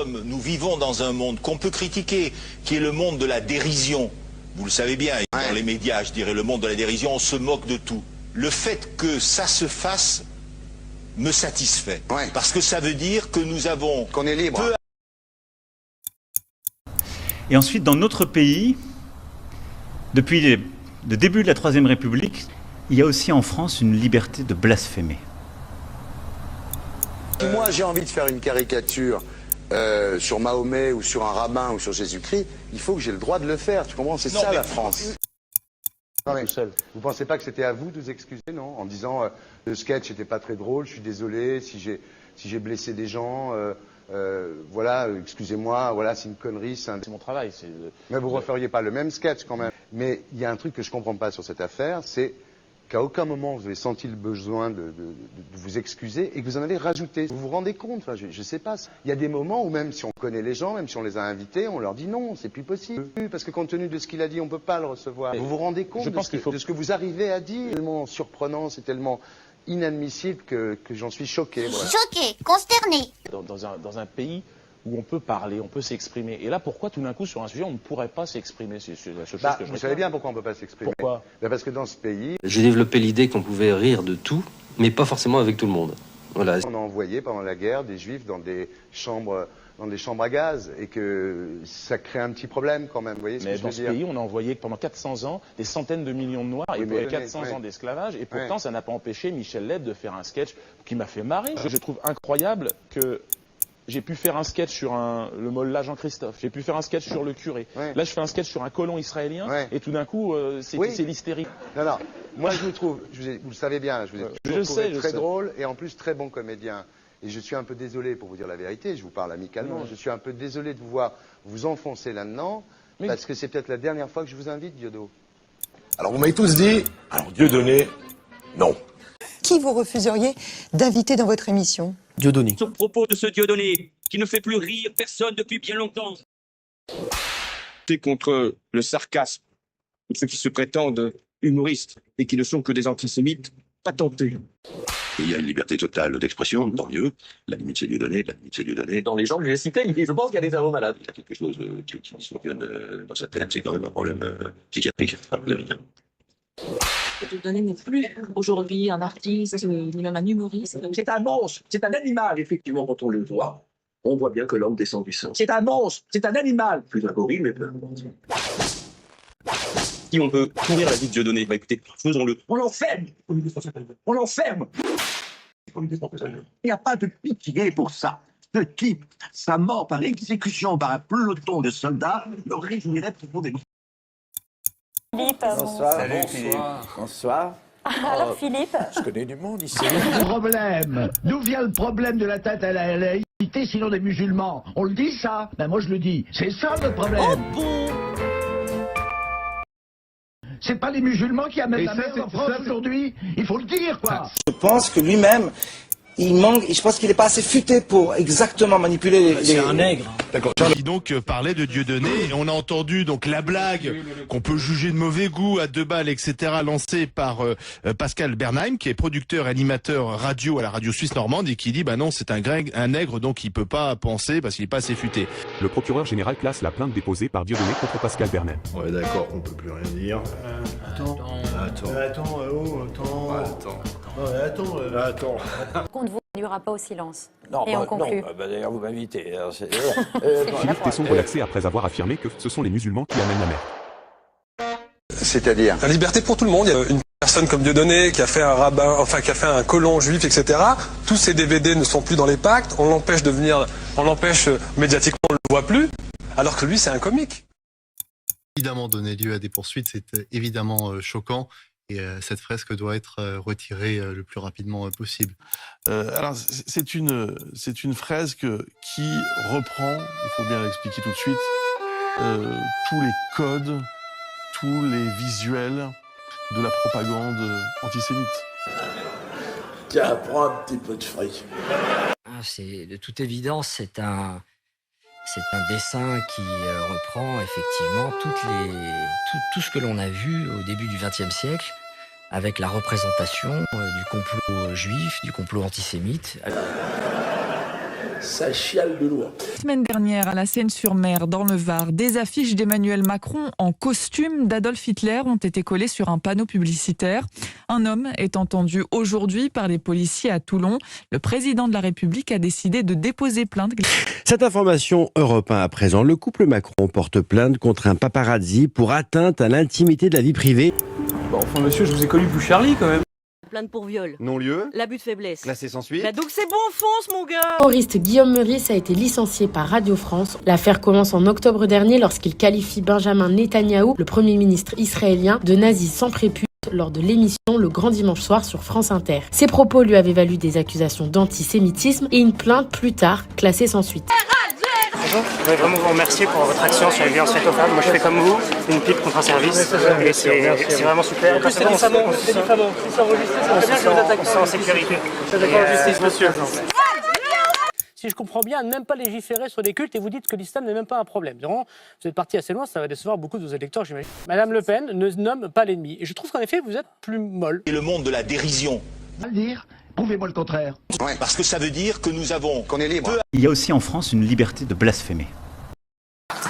nous vivons dans un monde qu'on peut critiquer, qui est le monde de la dérision. Vous le savez bien, dans les médias, je dirais, le monde de la dérision, on se moque de tout. Le fait que ça se fasse me satisfait. Parce que ça veut dire que nous avons... Qu'on est libre. Et ensuite, dans notre pays, depuis le début de la Troisième République, il y a aussi en France une liberté de blasphémer. Si moi j'ai envie de faire une caricature sur Mahomet ou sur un rabbin ou sur Jésus-Christ, il faut que j'ai le droit de le faire. Tu comprends? C'est ça la France. Non, mais, vous pensez pas que c'était à vous de vous excuser, non? En disant le sketch n'était pas très drôle, je suis désolé si j'ai blessé des gens, voilà, excusez-moi, voilà, c'est une connerie, c'est mon travail. Mais vous referiez pas le même sketch quand même. Mais il y a un truc que je comprends pas sur cette affaire, c'est qu'à aucun moment vous avez senti le besoin de vous excuser et que vous en avez rajouté. Vous vous rendez compte? Enfin, je sais pas. Il y a des moments où même si on connaît les gens, même si on les a invités, on leur dit non, c'est plus possible. Parce que compte tenu de ce qu'il a dit, on peut pas le recevoir. Vous vous rendez compte de ce que vous arrivez à dire? C'est tellement surprenant, c'est tellement inadmissible que j'en suis choqué. Voilà. Choqué, consterné. Dans un pays où on peut parler, on peut s'exprimer. Et là, pourquoi tout d'un coup, sur un sujet, on ne pourrait pas s'exprimer? C'est la seule chose que je Vous savez bien pourquoi on ne peut pas s'exprimer. Pourquoi? Parce que dans ce pays... J'ai développé l'idée qu'on pouvait rire de tout, mais pas forcément avec tout le monde. Voilà. On a envoyé pendant la guerre des juifs dans des chambres à gaz et que ça crée un petit problème quand même. Vous voyez ce que je veux dire? Mais dans ce pays, on a envoyé pendant 400 ans des centaines de millions de Noirs et 400 ans d'esclavage. Et pourtant, ça n'a pas empêché Michel Leb de faire un sketch qui m'a fait marrer. Je trouve incroyable que... J'ai pu faire un sketch sur le mollah Jean-Christophe. J'ai pu faire un sketch sur le curé. Là, je fais un sketch sur un colon israélien. Et tout d'un coup, c'est l'hystérie. Non, moi, je vous trouve, vous le savez bien, je vous trouve très drôle et en plus très bon comédien. Et je suis un peu désolé, pour vous dire la vérité, je vous parle amicalement, je suis un peu désolé de vous voir vous enfoncer là-dedans, parce que c'est peut-être la dernière fois que je vous invite, Diodo. Alors, vous m'avez tous dit, alors Dieudonné, non. Qui vous refuseriez d'inviter dans votre émission? Dieudonné. Son propos de ce Dieudonné, qui ne fait plus rire personne depuis bien longtemps. C'est contre le sarcasme, ceux qui se prétendent humoristes et qui ne sont que des antisémites, pas tentés. Il y a une liberté totale d'expression, tant mieux. La limite, c'est Dieudonné, la limite, c'est Dieudonné. Dans les gens que j'ai cités, je pense qu'il y a des cerveaux malades. Il y a quelque chose qui fonctionne dans sa tête, c'est quand même un problème psychiatrique. Dieudonné n'est plus aujourd'hui un artiste, ni même un humoriste. C'est un monstre, c'est un animal, effectivement, quand on le voit. On voit bien que l'homme descend du sang. C'est un monstre, c'est un animal. Plus un gorille, mais peu importe. Si on peut pourrir la vie de Dieudonné, bah écoutez, faisons-le. On l'enferme. On l'enferme. Il n'y a pas de pitié pour ça. Ce type, sa mort par exécution par un peloton de soldats, le réjouirait profondément. Philippe. Bonsoir. Salut, Philippe. Bonsoir. Alors Philippe, Je connais du monde ici. Problème. D'où vient le problème de la tête à la laïcité sinon des musulmans? On le dit ça? Ben moi je le dis. C'est ça le problème. C'est pas les musulmans qui amènent la merde en France aujourd'hui? Il faut le dire, quoi. Je pense que lui-même, il manque, je pense qu'il n'est pas assez futé pour exactement manipuler les... C'est un nègre. D'accord. Qui donc parlait de Dieudonné, et on a entendu donc la blague qu'on peut juger de mauvais goût à 2 balles, etc., lancée par Pascal Bernheim, qui est producteur et animateur radio à la radio suisse normande, et qui dit bah non, c'est un nègre, donc il peut pas penser parce qu'il est pas assez futé. Le procureur général classe la plainte déposée par Dieudonné contre Pascal Bernheim. Ouais, d'accord, on peut plus rien dire. Attends. compte vous réduira pas au silence. Non, Et on conclut. d'ailleurs, vous m'invitez. Philippe Tesson relaxé après avoir affirmé que ce sont les musulmans qui amènent la merde. C'est-à-dire? La liberté pour tout le monde. Il y a une personne comme Dieudonné qui a fait un rabbin, enfin qui a fait un colon juif, etc. Tous ces DVD ne sont plus dans les pactes. On l'empêche médiatiquement, on ne le voit plus. Alors que lui, c'est un comique. Évidemment, donner lieu à des poursuites, c'est évidemment choquant. Et cette fresque doit être retirée le plus rapidement possible. Alors, c'est une fresque qui reprend, il faut bien l'expliquer tout de suite, tous les codes, tous les visuels de la propagande antisémite. Tiens, prends un petit peu de fric. C'est de toute évidence, c'est un dessin qui reprend effectivement tout ce que l'on a vu au début du XXe siècle, avec la représentation du complot juif, du complot antisémite. ça chiale de loin. La semaine dernière, à la Seine-sur-Mer, dans le Var, des affiches d'Emmanuel Macron en costume d'Adolf Hitler ont été collées sur un panneau publicitaire. Un homme est entendu aujourd'hui par les policiers à Toulon. Le président de la République a décidé de déposer plainte. Cette information Europe 1 à présent. Le couple Macron porte plainte contre un paparazzi pour atteinte à l'intimité de la vie privée. Bon, enfin monsieur, je vous ai connu plus Charlie quand même. Plainte pour viol. Non-lieu. L'abus de faiblesse. Classé sans suite. Bah donc c'est bon, fonce mon gars. L'humoriste Guillaume Meurice a été licencié par Radio France. L'affaire commence en octobre dernier lorsqu'il qualifie Benjamin Netanyahou, le premier ministre israélien, de nazi sans prépuce lors de l'émission Le Grand Dimanche Soir sur France Inter. Ces propos lui avaient valu des accusations d'antisémitisme et une plainte plus tard, classée sans suite. Bonjour, je voudrais vraiment vous remercier pour votre action sur les violences faites aux femmes. Moi je fais comme vous, une pipe contre un service, et c'est vraiment super. On se sent en sécurité. Monsieur. Si je comprends bien, même pas légiférer sur des cultes et vous dites que l'islam n'est même pas un problème. Vraiment, vous êtes parti assez loin, ça va décevoir beaucoup de vos électeurs, j'imagine. Madame Le Pen ne nomme pas l'ennemi. Et je trouve qu'en effet, vous êtes plus molle. Et le monde de la dérision. Dire, prouvez-moi le contraire. Ouais. Parce que ça veut dire que nous avons... Qu'on est libre. Il y a aussi en France une liberté de blasphémer.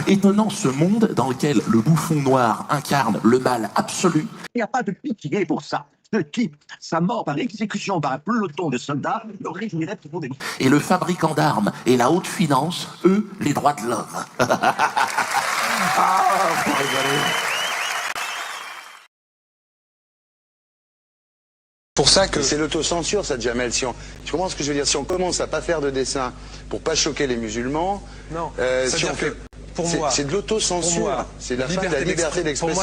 Étonnant ce monde dans lequel le bouffon noir incarne le mal absolu. Il n'y a pas de pitié pour ça. Ce type, sa mort par exécution par un peloton de soldats, le réjouirait tout le monde. Et le fabricant d'armes et la haute finance, eux, les droits de l'homme. Faut rigoler. Pour ça que c'est l'autocensure, ça, Jamel. Tu comprends ce que je veux dire? Si on commence à pas faire de dessin pour pas choquer les musulmans, non, si on fait, c'est de l'autocensure. C'est la fin de la liberté d'expression.